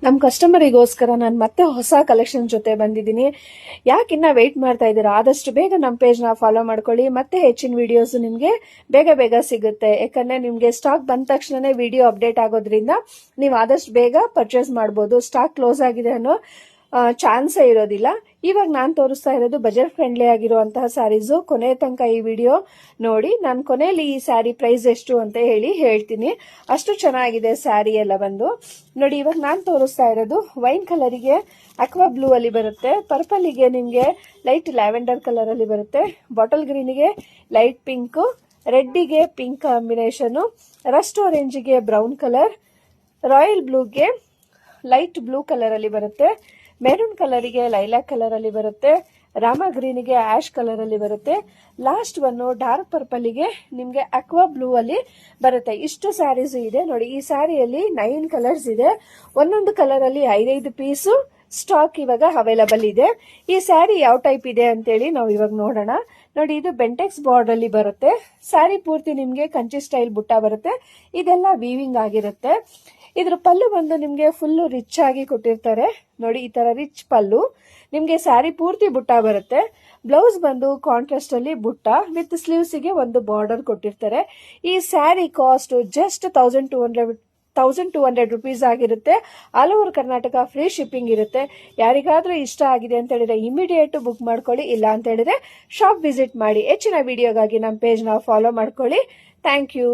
ನಮ್ಮ ಕಸ್ಟಮರಿಗೋಸ್ಕರ ನಾನು ಮತ್ತೆ ಹೊಸ ಕಲೆಕ್ಷನ್ ಜೊತೆ ಬಂದಿದ್ದೀನಿ. ಯಾಕಿನ್ನ ವೆಯ್ಟ್ ಮಾಡ್ತಾ ಇದ್ದೀರಾ? ಆದಷ್ಟು ಬೇಗ ನಮ್ಮ ಪೇಜ್ನ ಫಾಲೋ ಮಾಡ್ಕೊಳ್ಳಿ. ಮತ್ತೆ ಹೆಚ್ಚಿನ ವಿಡಿಯೋಸ್ ನಿಮಗೆ ಬೇಗ ಬೇಗ ಸಿಗುತ್ತೆ. ಯಾಕಂದರೆ ನಿಮಗೆ ಸ್ಟಾಕ್ ಬಂದ ತಕ್ಷಣನೇ ವಿಡಿಯೋ ಅಪ್ಡೇಟ್ ಆಗೋದ್ರಿಂದ ನೀವು ಆದಷ್ಟು ಬೇಗ ಪರ್ಚೇಸ್ ಮಾಡ್ಬೋದು. ಸ್ಟಾಕ್ ಕ್ಲೋಸ್ ಆಗಿದೆ ಅನ್ನೋ ಚಾನ್ಸೇ ಇರೋದಿಲ್ಲ. ಇವಾಗ ನಾನು ತೋರಿಸ್ತಾ ಇರೋದು ಬಜೆಟ್ ಫ್ರೆಂಡ್ಲಿ ಆಗಿರುವಂತಹ ಸ್ಯಾರೀಸು. ಕೊನೆ ತನಕ ಈ ವಿಡಿಯೋ ನೋಡಿ. ನಾನು ಕೊನೆಯಲ್ಲಿ ಈ ಸ್ಯಾರಿ ಪ್ರೈಸ್ ಎಷ್ಟು ಅಂತ ಹೇಳ್ತೀನಿ. ಅಷ್ಟು ಚೆನ್ನಾಗಿದೆ ಸ್ಯಾರಿ ಎಲ್ಲ ಬಂದು ನೋಡಿ. ಇವಾಗ ನಾನು ತೋರಿಸ್ತಾ ಇರೋದು ವೈನ್ ಕಲರಿಗೆ ಅಕ್ವಾ ಬ್ಲೂ ಅಲ್ಲಿ ಬರುತ್ತೆ, ಪರ್ಪಲ್ಗೆ ನಿಮಗೆ ಲೈಟ್ ಲ್ಯಾವೆಂಡರ್ ಕಲರ್ ಅಲ್ಲಿ ಬರುತ್ತೆ, ಬಾಟಲ್ ಗ್ರೀನ್ಗೆ ಲೈಟ್ ಪಿಂಕ್, ರೆಡ್ಡಿಗೆ ಪಿಂಕ್ ಕಾಂಬಿನೇಷನ್, ರಸ್ಟ್ ಆರೆಂಜ್ಗೆ ಬ್ರೌನ್ ಕಲರ್, ರಾಯಲ್ ಬ್ಲೂಗೆ ಲೈಟ್ ಬ್ಲೂ ಕಲರ್ ಅಲ್ಲಿ ಬರುತ್ತೆ, ಮೆರೂನ್ ಕಲರಿಗೆ ಲೈಲಾಕ್ ಕಲರ್ ಅಲ್ಲಿ ಬರುತ್ತೆ, ರಾಮ ಗ್ರೀನ್ಗೆ ಆಶ್ ಕಲರ್ ಅಲ್ಲಿ ಬರುತ್ತೆ, ಲಾಸ್ಟ್ ಒನ್ ಡಾರ್ಕ್ ಪರ್ಪಲ್ಗೆ ನಿಮಗೆ ಅಕ್ವಾ ಬ್ಲೂ ಅಲ್ಲಿ ಬರುತ್ತೆ. ಇಷ್ಟು ಸ್ಯಾರೀಸ್ ಇದೆ ನೋಡಿ. ಈ ಸ್ಯಾರಿಯಲ್ಲಿ 9 ಕಲರ್ಸ್ ಇದೆ. ಒಂದೊಂದು ಕಲರ್ ಅಲ್ಲಿ 5 ಪೀಸು ಸ್ಟಾಕ್ ಇವಾಗ ಅವೈಲಬಲ್ ಇದೆ. ಈ ಸ್ಯಾರಿ ಯಾವ ಟೈಪ್ ಇದೆ ಅಂತೇಳಿ ನಾವು ಇವಾಗ ನೋಡೋಣ. ನೋಡಿ, ಇದು ಬೆಂಟೆಕ್ಸ್ ಬಾರ್ಡರ್ ಅಲ್ಲಿ ಬರುತ್ತೆ. ಸ್ಯಾರಿ ಪೂರ್ತಿ ನಿಮಗೆ ಕಂಚಿ ಸ್ಟೈಲ್ ಬುಟ್ಟ ಬರುತ್ತೆ. ಇದೆಲ್ಲ ವೀವಿಂಗ್ ಆಗಿರುತ್ತೆ. ಇದ್ರ ಪಲ್ಲು ಬಂದು ನಿಮಗೆ ಫುಲ್ ರಿಚ್ ಆಗಿ ಕೊಟ್ಟಿರ್ತಾರೆ ನೋಡಿ. ಈ ತರ ರಿಚ್ ಪಲ್ಲು ನಿಮಗೆ ಸ್ಯಾರಿ ಪೂರ್ತಿ ಬುಟ್ಟ ಬರುತ್ತೆ. ಬ್ಲೌಸ್ ಬಂದು ಕಾಂಟ್ರಾಸ್ಟ್ ಅಲ್ಲಿ ಬುಟ್ಟ ವಿತ್ ಸ್ಲೀವ್ಸ್ ಗೆ ಒಂದು ಬಾರ್ಡರ್ ಕೊಟ್ಟಿರ್ತಾರೆ. ಈ ಸ್ಯಾರಿ ಕಾಸ್ಟ್ ಜಸ್ಟ್ 1200 ರುಪೀಸ್ ಆಗಿರುತ್ತೆ. All over Karnataka free shipping ಇರುತ್ತೆ. ಯಾರಿಗಾದ್ರೂ ಇಷ್ಟ ಆಗಿದೆ ಅಂತ ಹೇಳಿದ್ರೆ ಇಮಿಡಿಯೇಟ್ ಬುಕ್ ಮಾಡ್ಕೊಳ್ಳಿ. ಇಲ್ಲ ಅಂತ ಹೇಳಿದ್ರೆ ಶಾಪ್ ವಿಸಿಟ್ ಮಾಡಿ. ಹೆಚ್ಚಿನ ವಿಡಿಯೋಗಾಗಿ ನಮ್ಮ ಪೇಜ್ ನ ಫಾಲೋ ಮಾಡ್ಕೊಳ್ಳಿ. Thank you.